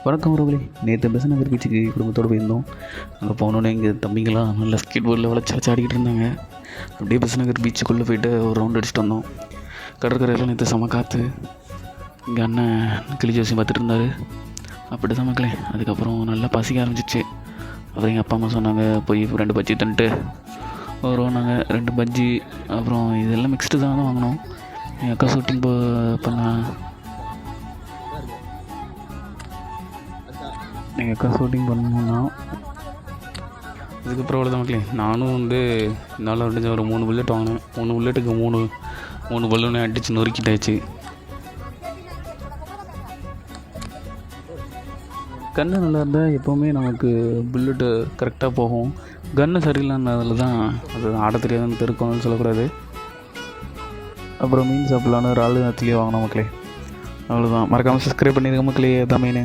வணக்கம் உறவுகளே. நேற்று பெசன் நகர் பீச்சுக்கு குடும்பத்தோடு போயிருந்தோம். அங்கே போனோன்னே எங்கள் தம்பிங்களாம் நல்லா ஸ்கேட் போர்டில் வளைச்சி ஆடிக்கிட்டு இருந்தாங்க. அப்படியே பெசன் நகர் பீச்சுக்குள்ளே போய்ட்டு ஒரு ரவுண்ட் அடிச்சுட்டு வந்தோம். கடற்கரையில் நேற்று செம காற்று. எங்கள் அண்ணன் கிளி ஜோசியம் பார்த்துட்டு இருந்தார். அப்படி தான் மக்களே. அதுக்கப்புறம் நல்லா பசிக்க ஆரம்பிச்சிச்சு. அப்புறம் எங்கள் அப்பா அம்மா சொன்னாங்க போய் 2 பஜ்ஜி தந்துட்டு வருவோம். நாங்கள் 2 பஜ்ஜி அப்புறம் இதெல்லாம் மிக்ஸ்டு தான் வாங்கினோம். எங்கள் அக்கா ஷூட்டிங் பண்ணோன்னா அதுக்கப்புறம் அவ்வளோதான் மக்களே. நானும் என்னால் ஒரு 3 புல்லட் வாங்கினேன். 3 புல்லட்டுக்கு 3 பலூனை அடித்து நொறுக்கிட்டாச்சு. கன்று நல்லா இருந்தால் எப்போவுமே நமக்கு புல்லட்டு கரெக்டாக போகும். கன்று சரியில்லைன்னதில் தான் அது ஆட தெரியாதுன்னு தெரிக்கணும்னு சொல்லக்கூடாது. அப்புறம் மீன் சாப்பிட்லான்னு ஒரு ஆள் நேரத்துலேயே வாங்கினோம் மக்களே. அவ்வளோதான். மறக்காமல் சப்ஸ்கிரைப் பண்ணிடுங்க மக்களே. அதான் மெயின்.